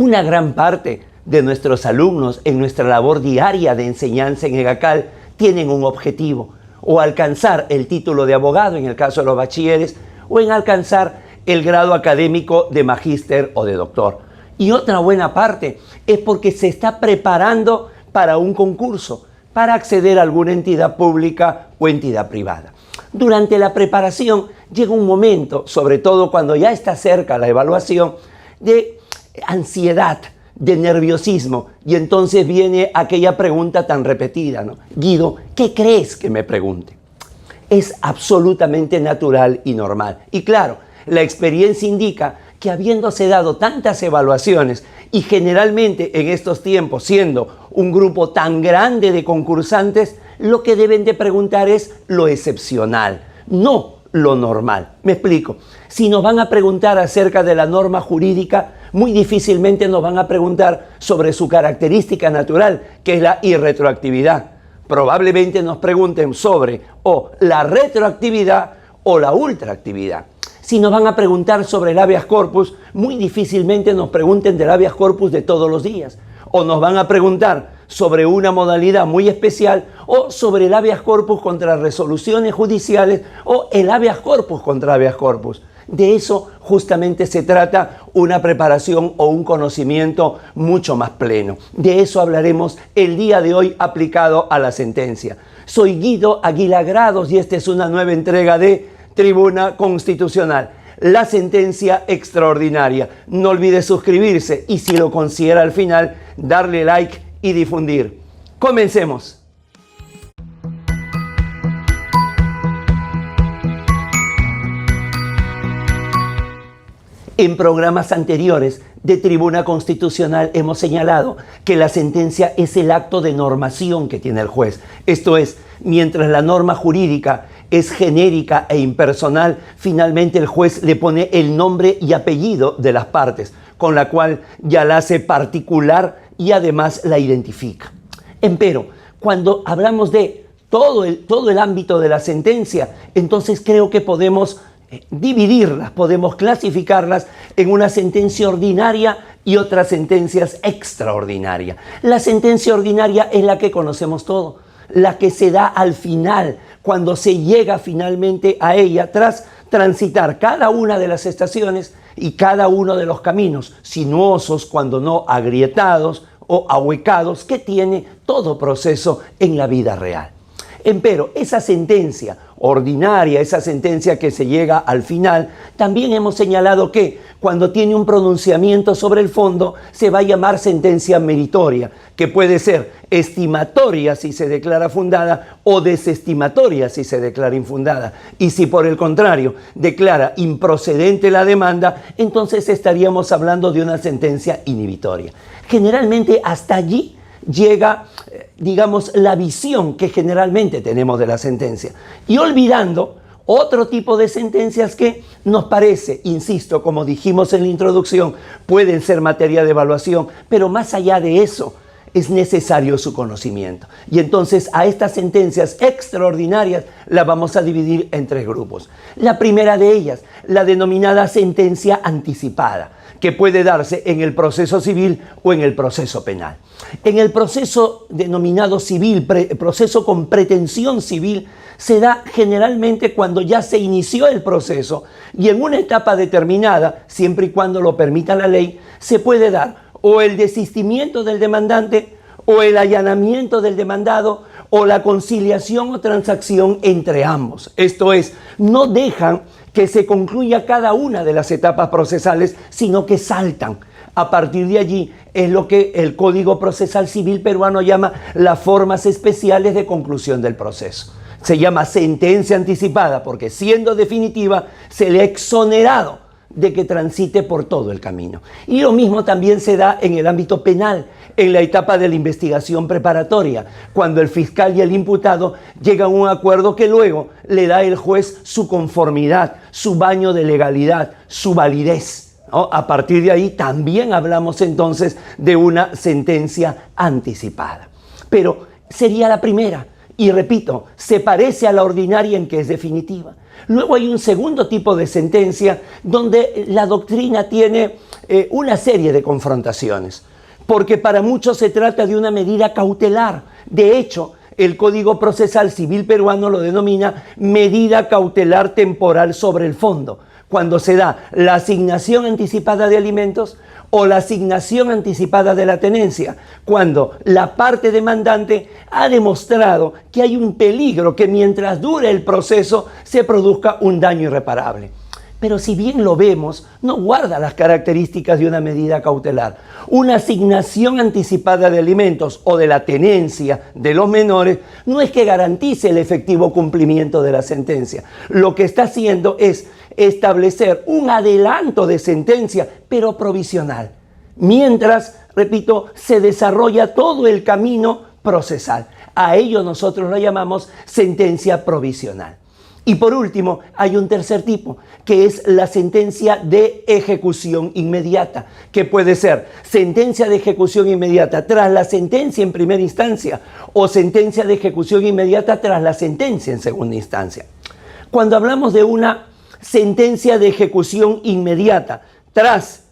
Una gran parte de nuestros alumnos en nuestra labor diaria de enseñanza en EGACAL tienen un objetivo, o alcanzar el título de abogado en el caso de los bachilleres, o en alcanzar el grado académico de magíster o de doctor. Y otra buena parte es porque se está preparando para un concurso, para acceder a alguna entidad pública o entidad privada. Durante la preparación llega un momento, sobre todo cuando ya está cerca la evaluación, de ansiedad, de nerviosismo, y entonces viene aquella pregunta tan repetida, ¿no? Guido, ¿qué crees que me pregunte? Es absolutamente natural y normal. Y claro, la experiencia indica que habiéndose dado tantas evaluaciones y generalmente en estos tiempos siendo un grupo tan grande de concursantes, lo que deben de preguntar es lo excepcional, no lo normal. Me explico. Si nos van a preguntar acerca de la norma jurídica, muy difícilmente nos van a preguntar sobre su característica natural, que es la irretroactividad. Probablemente nos pregunten sobre o la retroactividad o la ultraactividad. Si nos van a preguntar sobre el habeas corpus, muy difícilmente nos pregunten del habeas corpus de todos los días. O nos van a preguntar sobre una modalidad muy especial o sobre el habeas corpus contra resoluciones judiciales o el habeas corpus contra habeas corpus. De eso justamente se trata una preparación o un conocimiento mucho más pleno. De eso hablaremos el día de hoy aplicado a la sentencia. Soy Guido Aguilar Grados y esta es una nueva entrega de Tribuna Constitucional, la sentencia extraordinaria. No olvide suscribirse y si lo considera al final, darle like y difundir. Comencemos. En programas anteriores de Tribuna Constitucional hemos señalado que la sentencia es el acto de normación que tiene el juez. Esto es, mientras la norma jurídica es genérica e impersonal, finalmente el juez le pone el nombre y apellido de las partes, con la cual ya la hace particular y además la identifica. Empero, cuando hablamos de todo el ámbito de la sentencia, entonces creo que podemos dividirlas, podemos clasificarlas en una sentencia ordinaria y otras sentencias extraordinarias. La sentencia ordinaria es la que conocemos todos, la que se da al final, cuando se llega finalmente a ella tras transitar cada una de las estaciones y cada uno de los caminos, sinuosos, cuando no agrietados o ahuecados, que tiene todo proceso en la vida real. Empero, esa sentencia ordinaria, esa sentencia que se llega al final, también hemos señalado que cuando tiene un pronunciamiento sobre el fondo se va a llamar sentencia meritoria, que puede ser estimatoria si se declara fundada o desestimatoria si se declara infundada. Y si por el contrario declara improcedente la demanda, entonces estaríamos hablando de una sentencia inhibitoria. Generalmente hasta allí llega, digamos, la visión que generalmente tenemos de la sentencia. Y olvidando otro tipo de sentencias que nos parece, insisto, como dijimos en la introducción, pueden ser materia de evaluación, pero más allá de eso, es necesario su conocimiento. Y entonces a estas sentencias extraordinarias las vamos a dividir en tres grupos. La primera de ellas, la denominada sentencia anticipada, que puede darse en el proceso civil o en el proceso penal. En el proceso denominado civil, proceso con pretensión civil, se da generalmente cuando ya se inició el proceso y en una etapa determinada, siempre y cuando lo permita la ley, se puede dar o el desistimiento del demandante o el allanamiento del demandado o la conciliación o transacción entre ambos. Esto es, no dejan que se concluya cada una de las etapas procesales, sino que saltan. A partir de allí es lo que el Código Procesal Civil peruano llama las formas especiales de conclusión del proceso. Se llama sentencia anticipada porque siendo definitiva se le ha exonerado de que transite por todo el camino. Y lo mismo también se da en el ámbito penal, en la etapa de la investigación preparatoria, cuando el fiscal y el imputado llegan a un acuerdo que luego le da el juez su conformidad, su baño de legalidad, su validez, ¿no? A partir de ahí también hablamos entonces de una sentencia anticipada. Pero sería la primera. Y repito, se parece a la ordinaria en que es definitiva. Luego hay un segundo tipo de sentencia donde la doctrina tiene una serie de confrontaciones, porque para muchos se trata de una medida cautelar. De hecho, el Código Procesal Civil peruano lo denomina medida cautelar temporal sobre el fondo, cuando se da la asignación anticipada de alimentos o la asignación anticipada de la tenencia, cuando la parte demandante ha demostrado que hay un peligro que mientras dure el proceso se produzca un daño irreparable. Pero si bien lo vemos, no guarda las características de una medida cautelar. Una asignación anticipada de alimentos o de la tenencia de los menores no es que garantice el efectivo cumplimiento de la sentencia. Lo que está haciendo es establecer un adelanto de sentencia, pero provisional. Mientras, repito, se desarrolla todo el camino procesal. A ello nosotros lo llamamos sentencia provisional. Y por último, hay un tercer tipo, que es la sentencia de ejecución inmediata, que puede ser sentencia de ejecución inmediata tras la sentencia en primera instancia o sentencia de ejecución inmediata tras la sentencia en segunda instancia. Cuando hablamos de una sentencia de ejecución inmediata tras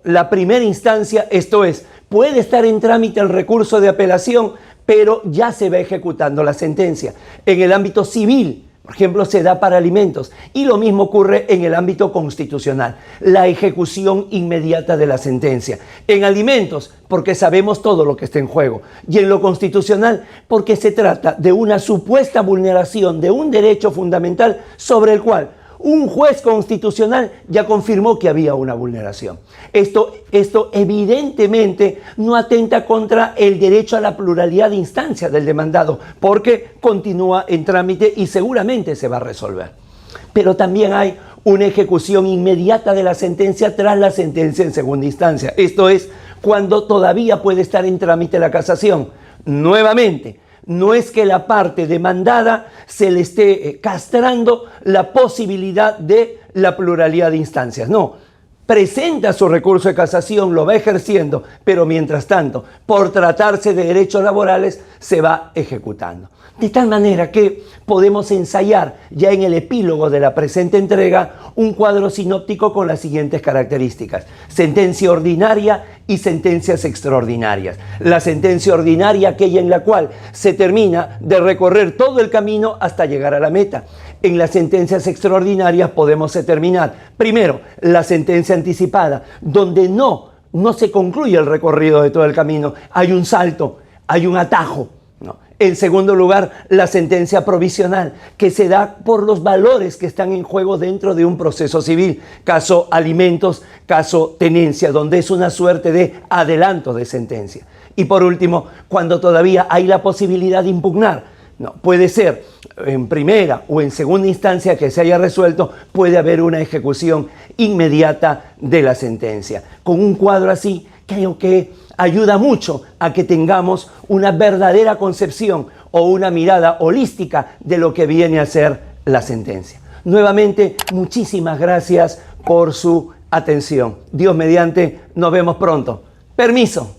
la primera instancia, esto es, puede estar en trámite el recurso de apelación, pero ya se va ejecutando la sentencia. En el ámbito civil, por ejemplo, se da para alimentos, y lo mismo ocurre en el ámbito constitucional, la ejecución inmediata de la sentencia. En alimentos, porque sabemos todo lo que está en juego, y en lo constitucional, porque se trata de una supuesta vulneración de un derecho fundamental sobre el cual un juez constitucional ya confirmó que había una vulneración. Esto evidentemente no atenta contra el derecho a la pluralidad de instancias del demandado, porque continúa en trámite y seguramente se va a resolver. Pero también hay una ejecución inmediata de la sentencia tras la sentencia en segunda instancia. Esto es cuando todavía puede estar en trámite la casación. Nuevamente, no es que la parte demandada se le esté castrando la posibilidad de la pluralidad de instancias. No, presenta su recurso de casación, lo va ejerciendo, pero mientras tanto, por tratarse de derechos laborales, se va ejecutando. De tal manera que podemos ensayar ya en el epílogo de la presente entrega un cuadro sinóptico con las siguientes características: sentencia ordinaria y sentencias extraordinarias. La sentencia ordinaria, aquella en la cual se termina de recorrer todo el camino hasta llegar a la meta. En las sentencias extraordinarias podemos determinar, primero, la sentencia anticipada, donde no se concluye el recorrido de todo el camino, hay un salto, hay un atajo. En segundo lugar, la sentencia provisional, que se da por los valores que están en juego dentro de un proceso civil, caso alimentos, caso tenencia, donde es una suerte de adelanto de sentencia. Y por último, cuando todavía hay la posibilidad de impugnar, puede ser en primera o en segunda instancia que se haya resuelto, puede haber una ejecución inmediata de la sentencia. Con un cuadro así, creo que ayuda mucho a que tengamos una verdadera concepción o una mirada holística de lo que viene a ser la sentencia. Nuevamente, muchísimas gracias por su atención. Dios mediante, nos vemos pronto. Permiso.